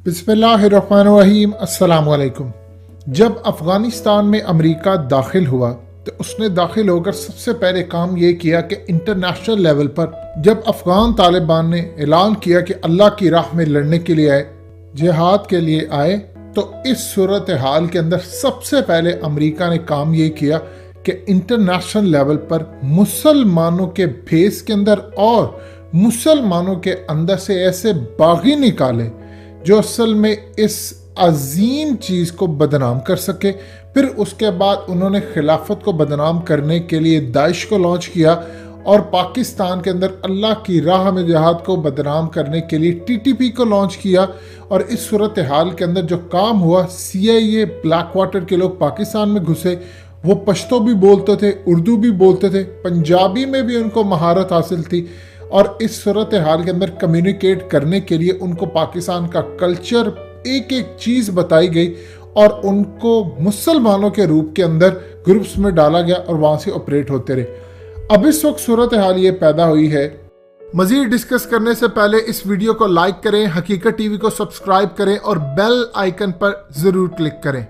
बिस्मिल्लाहिर्रहमानिर्रहीम। अस्सलाम वालेकुम। जब अफ़गानिस्तान में अमेरिका दाखिल हुआ तो उसने दाखिल होकर सबसे पहले काम ये किया कि इंटरनेशनल लेवल पर जब अफ़गान तालिबान ने ऐलान किया कि अल्लाह की राह में लड़ने के लिए आए, जिहाद के लिए आए, तो इस सूरत हाल के अंदर सबसे पहले अमेरिका ने काम ये किया कि इंटरनेशनल लेवल पर मुसलमानों के भेस के अंदर और मुसलमानों के अंदर से ऐसे बागी निकाले जो असल में इस अजीम चीज़ को बदनाम कर सके। फिर उसके बाद उन्होंने खिलाफत को बदनाम करने के लिए दाइश को लॉन्च किया और पाकिस्तान के अंदर अल्लाह की राह में जिहाद को बदनाम करने के लिए टीटीपी को लॉन्च किया। और इस सूरत हाल के अंदर जो काम हुआ, CIA ब्लैक वाटर के लोग पाकिस्तान में घुसे, वो पश्तो भी बोलते थे, उर्दू भी बोलते थे, पंजाबी में भी उनको महारत हासिल थी। और इस सूरत हाल के अंदर कम्युनिकेट करने के लिए उनको पाकिस्तान का कल्चर, एक एक चीज़ बताई गई और उनको मुसलमानों के रूप के अंदर ग्रुप्स में डाला गया और वहाँ से ऑपरेट होते रहे। अब इस वक्त सूरत हाल ये पैदा हुई है। मज़ीद डिस्कस करने से पहले इस वीडियो को लाइक करें, हकीकत टीवी को सब्सक्राइब करें और बेल आइकन पर ज़रूर क्लिक करें।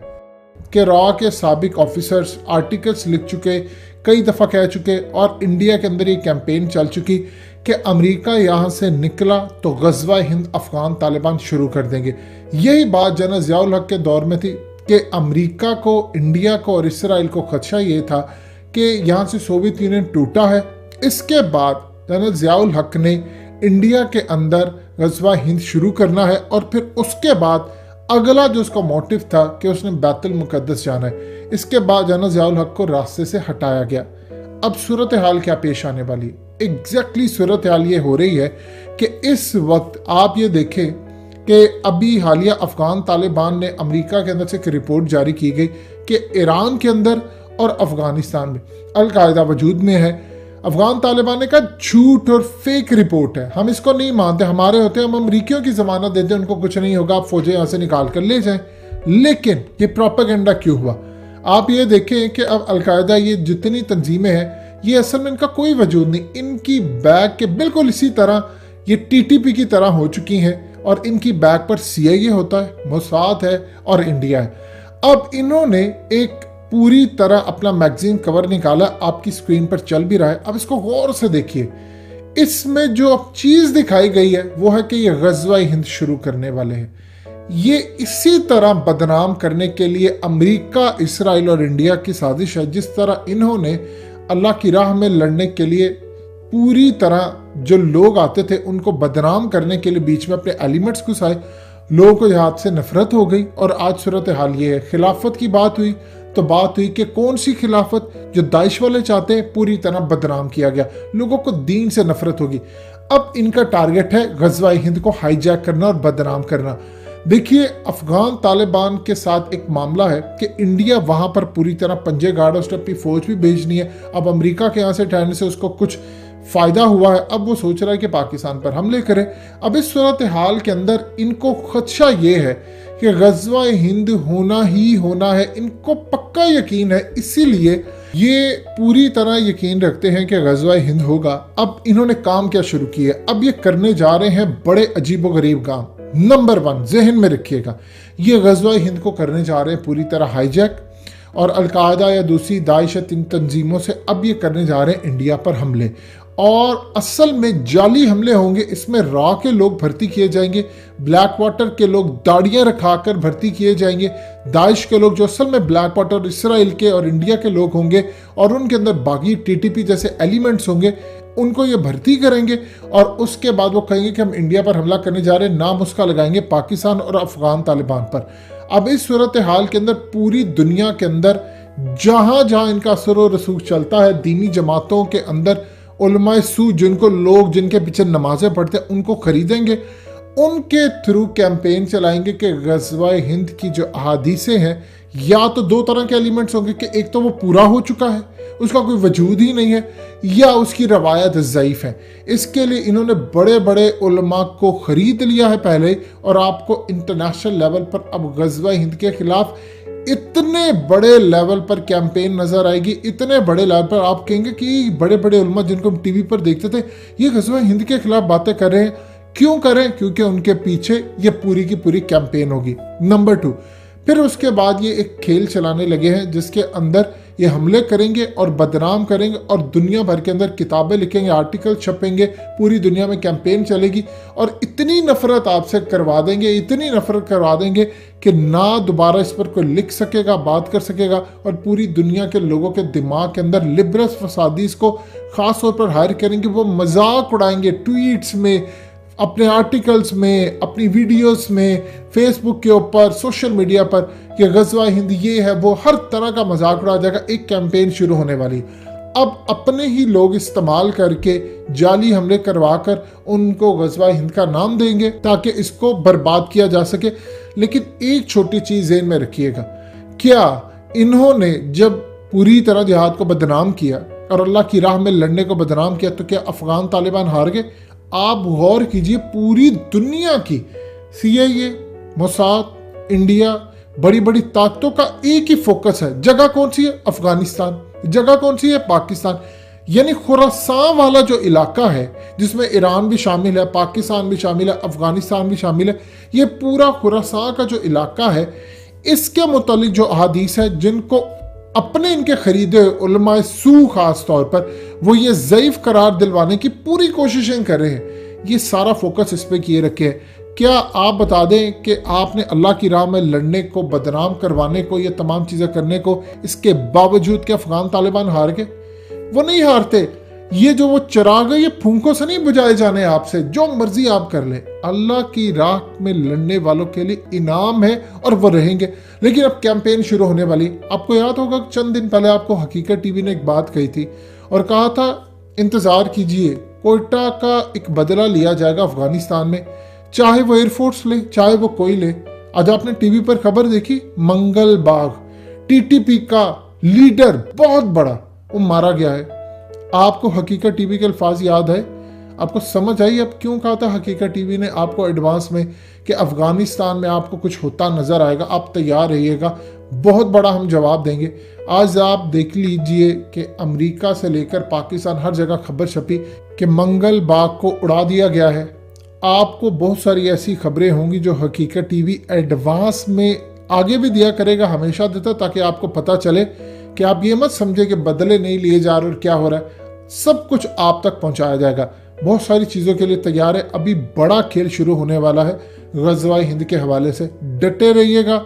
कि रॉ के साबिक ऑफिसर्स आर्टिकल्स लिख चुके, कई दफ़ा कह चुके और इंडिया के अंदर ये कैंपेन चल चुकी कि अमेरिका यहाँ से निकला तो गज़वा हिंद अफ़गान तालिबान शुरू कर देंगे। यही बात जनरल ज़ियाउल हक के दौर में थी कि अमेरिका को, इंडिया को और इसराइल को खदशा ये था कि यहाँ से सोवियत यूनियन टूटा है। इसके बाद जनरल ज़ियाउल हक ने इंडिया के अंदर गज़वा हिंद शुरू करना है और फिर उसके बाद अगला जो उसका मोटिव था कि उसने बैतुल मुक़द्दस जाना है। इसके बाद जनरल ज़ियाउल हक को रास्ते से हटाया गया। अब सूरत हाल क्या पेश आने वाली? एग्जैक्टली सूरत हाल ये हो रही है कि इस वक्त आप ये देखें कि अभी हालिया अफ़गान तालिबान ने अमेरिका के अंदर से एक रिपोर्ट जारी की गई कि ईरान के अंदर और अफ़गानिस्तान में अल-कायदा वजूद में है। अफ़गान तालिबान ने कहा झूठ और फेक रिपोर्ट है, हम इसको नहीं मानते, हमारे होते हम अमरीकियों की ज़मानत देते हैं, उनको कुछ नहीं होगा, आप फौजें यहाँ से निकाल कर ले जाएं। लेकिन ये प्रोपेगेंडा क्यों हुआ? आप ये देखें कि अब अल-कायदा, ये जितनी तंजीमें हैं, ये असल में इनका कोई वजूद नहीं, इनकी बैग के बिल्कुल इसी तरह ये TTP की तरह हो चुकी हैं और इनकी बैग पर CIA होता है, मोसाद है और इंडिया है। अब इन्होंने एक पूरी तरह अपना मैगजीन कवर निकाला, आपकी स्क्रीन पर चल भी रहा है। अब इसको गौर से देखिए, इसमें जो चीज़ दिखाई गई है वो है कि ये गज़वा हिंद शुरू करने वाले हैं। ये इसी तरह बदनाम करने के लिए अमेरिका, इसराइल और इंडिया की साजिश है। जिस तरह इन्होंने अल्लाह की राह में लड़ने के लिए पूरी तरह जो लोग आते थे उनको बदनाम करने के लिए बीच में अपने एलिमेंट्स घुसाए, लोगों को यहाँ से नफरत हो गई। और आज सूरत हाल ये है, खिलाफत की बात हुई तो बात हुई कि कौन सी खिलाफत? जो दाइश वाले चाहते हैं, पूरी तरह बदनाम किया गया, लोगों को दीन से नफरत होगी। अब इनका टारगेट है गज़वा हिंद को हाईजैक करना और बदनाम करना। देखिए, अफ़गान तालिबान के साथ एक मामला है कि इंडिया वहाँ पर पूरी तरह पंजे गाड़, उसने अपनी फौज भी भेजनी है। अब अमेरिका के यहाँ से ठहरने से उसको कुछ फ़ायदा हुआ है, अब वो सोच रहा है कि पाकिस्तान पर हमले करे। अब इस सूरत हाल के अंदर इनको खदशा ये है कि गज़वा हिंद होना ही होना है, इनको पक्का यकीन है, इसीलिए ये पूरी तरह यकीन रखते हैं कि गज़वा हिंद होगा। अब इन्होंने काम क्या शुरू किया? अब ये करने जा रहे हैं बड़े अजीबो गरीब काम। नंबर 1 जहन में रखिएगा, ये गज़वा हिंद को करने जा रहे हैं पूरी तरह हाईजैक और अल-कायदा या दूसरी दाइश या तीन तंजीमों से अब ये करने जा रहे हैं इंडिया पर हमले। और असल में जाली हमले होंगे, इसमें रॉ के लोग भर्ती किए जाएंगे, ब्लैक वाटर के लोग दाढ़ियाँ रखाकर भर्ती किए जाएंगे, दाइश के लोग जो असल में ब्लैक वाटर, इसराइल के और इंडिया के लोग होंगे और उनके अंदर बागी TTP जैसे एलिमेंट्स होंगे, उनको ये भर्ती करेंगे और उसके बाद वो कहेंगे कि हम इंडिया पर हमला करने जा रहे हैं, नाम उसका लगाएंगे पाकिस्तान और अफ़गान तालिबान पर। अब इस सूरत हाल के अंदर पूरी दुनिया के अंदर जहाँ जहाँ इनका असर व रसूख चलता है, दीनी जमातों के अंदर उलमाए सू, जिनको लोग जिनके पीछे नमाजें पढ़ते हैं, उनको खरीदेंगे, उनके थ्रू कैंपेन चलाएंगे कि गज़वा हिंद की जो अहादीसें हैं, या तो दो तरह के एलिमेंट्स होंगे कि एक तो वो पूरा हो चुका है, उसका कोई वजूद ही नहीं है, या उसकी रवायत ज़ईफ़ है। इसके लिए इन्होंने बड़े बड़े उलमा को ख़रीद लिया है पहले, और आपको इंटरनेशनल लेवल पर अब गज़वा हिंद के ख़िलाफ़ इतने बड़े लेवल पर कैंपेन नजर आएगी, इतने बड़े लेवल पर आप कहेंगे कि बड़े बड़े उलमा जिनको हम टीवी पर देखते थे ये गज़वा हिंद के खिलाफ बातें कर रहे हैं, क्यों करें? क्योंकि उनके पीछे ये पूरी की पूरी कैंपेन होगी। नंबर 2, फिर उसके बाद ये एक खेल चलाने लगे हैं जिसके अंदर ये हमले करेंगे और बदनाम करेंगे और दुनिया भर के अंदर किताबें लिखेंगे, आर्टिकल छपेंगे, पूरी दुनिया में कैंपेन चलेगी और इतनी नफरत आपसे करवा देंगे, इतनी नफरत करवा देंगे कि ना दोबारा इस पर कोई लिख सकेगा, बात कर सकेगा और पूरी दुनिया के लोगों के दिमाग के अंदर लिबरस फसादीस को खास तौर पर हायर करेंगे। वो मजाक उड़ाएंगे ट्वीट्स में, अपने आर्टिकल्स में, अपनी वीडियोस में, फेसबुक के ऊपर, सोशल मीडिया पर कि गज़वा हिंद ये है वो, हर तरह का मजाक उड़ाया जाएगा। एक कैंपेन शुरू होने वाली। अब अपने ही लोग इस्तेमाल करके जाली हमले करवा कर उनको गज़वा हिंद का नाम देंगे ताकि इसको बर्बाद किया जा सके। लेकिन एक छोटी चीज़ ज़हन में रखिएगा, क्या इन्होंने जब पूरी तरह जिहाद को बदनाम किया और अल्लाह की राह में लड़ने को बदनाम किया तो क्या अफगान तालिबान हार गए? आप गौर कीजिए, पूरी दुनिया की CIA, मोसाद, इंडिया, बड़ी बड़ी ताकतों का एक ही फोकस है। जगह कौन सी है? अफगानिस्तान। जगह कौन सी है? पाकिस्तान। यानी खुरासान वाला जो इलाका है जिसमें ईरान भी शामिल है, पाकिस्तान भी शामिल है, अफगानिस्तान भी शामिल है, ये पूरा खुरासान का जो इलाका है, इसके मुतालिक जो अहादीस है जिनको अपने इनके खरीदे उलमाए सू खास तौर पर वो ये ज़ईफ करार दिलवाने की पूरी कोशिशें कर रहे हैं, ये सारा फोकस इस पे किए रखे है। क्या आप बता दें कि आपने अल्लाह की राह में लड़ने को, बदनाम करवाने को, ये तमाम चीज़ें करने को, इसके बावजूद कि अफगान तालिबान हार गए? वो नहीं हारते। ये जो वो चिराग है ये फूंकों से नहीं बुझाए जाने आपसे, जो मर्जी आप कर ले। अल्लाह की राह में लड़ने वालों के लिए इनाम है और वो रहेंगे। लेकिन अब कैंपेन शुरू होने वाली। आपको याद होगा चंद दिन पहले आपको हकीकत टीवी ने एक बात कही थी और कहा था इंतजार कीजिए, कोयटा का एक बदला लिया जाएगा अफगानिस्तान में, चाहे वो एयरफोर्स ले, चाहे वो कोई ले। आज आपने टीवी पर खबर देखी, मंगल बाग TTP का लीडर बहुत बड़ा वो मारा गया है। आपको हकीकत टीवी के अल्फाज याद है? आपको समझ आई अब क्यों कहा था हकीकत टीवी ने आपको एडवांस में कि अफगानिस्तान में आपको कुछ होता नजर आएगा, आप तैयार रहिएगा, बहुत बड़ा हम जवाब देंगे। आज आप देख लीजिए कि अमेरिका से लेकर पाकिस्तान हर जगह खबर छपी कि मंगल बाग को उड़ा दिया गया है। आपको बहुत सारी ऐसी खबरें होंगी जो हकीकत टीवी एडवांस में आगे भी दिया करेगा, हमेशा देता, ताकि आपको पता चले कि आप ये मत समझे कि बदले नहीं लिए जा रहे और क्या हो रहा है। सब कुछ आप तक पहुंचाया जाएगा। बहुत सारी चीज़ों के लिए तैयार है। अभी बड़ा खेल शुरू होने वाला है गज़वा हिंद के हवाले से। डटे रहिएगा।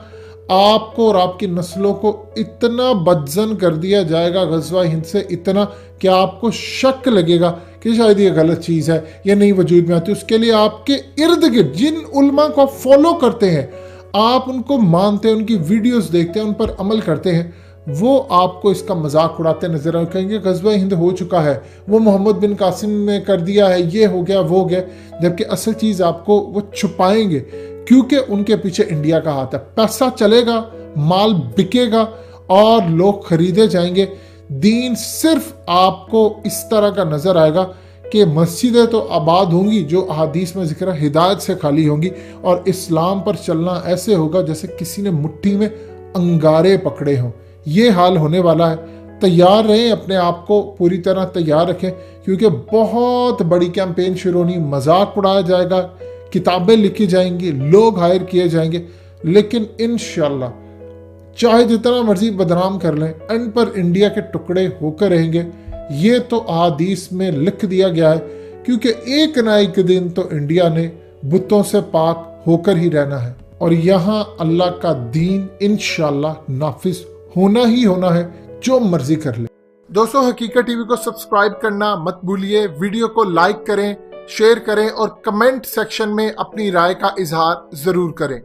आपको और आपकी नस्लों को इतना बदजन कर दिया जाएगा गज़वा हिंद से, इतना कि आपको शक लगेगा कि शायद ये गलत चीज़ है, ये नहीं वजूद में आती। उसके लिए आपके इर्द गिर्द जिन उलमा को आप फॉलो करते हैं, आप उनको मानते हैं, उनकी वीडियोस देखते हैं, उन पर अमल करते हैं, वो आपको इसका मजाक उड़ाते नजर आए, कहेंगे गज़वा हिंद हो चुका है, वो मोहम्मद बिन कासिम ने कर दिया है, ये हो गया वो हो गया। जबकि असल चीज़ आपको वो छुपाएंगे क्योंकि उनके पीछे इंडिया का हाथ है। पैसा चलेगा, माल बिकेगा और लोग खरीदे जाएंगे। दीन सिर्फ आपको इस तरह का नजर आएगा कि मस्जिदें तो आबाद होंगी जो अहादीस में जिक्र हिदायत से खाली होंगी, और इस्लाम पर चलना ऐसे होगा जैसे किसी ने मुट्ठी में अंगारे पकड़े हों। ये हाल होने वाला है। तैयार रहें, अपने आप को पूरी तरह तैयार रखें क्योंकि बहुत बड़ी कैंपेन शुरू होनी। मजाक उड़ाया जाएगा, किताबें लिखी जाएंगी, लोग हायर किए जाएंगे, लेकिन इंशाल्लाह चाहे जितना मर्जी बदनाम कर लें, एंड पर इंडिया के टुकड़े होकर रहेंगे। ये तो अहादीस में लिख दिया गया है, क्योंकि एक ना एक दिन तो इंडिया ने बुतों से पाक होकर ही रहना है और यहाँ अल्लाह का दीन इंशाल्लाह नाफिज होना ही होना है, जो मर्जी कर ले। दोस्तों, हकीकत टीवी को सब्सक्राइब करना मत भूलिए, वीडियो को लाइक करें, शेयर करें और कमेंट सेक्शन में अपनी राय का इजहार जरूर करें।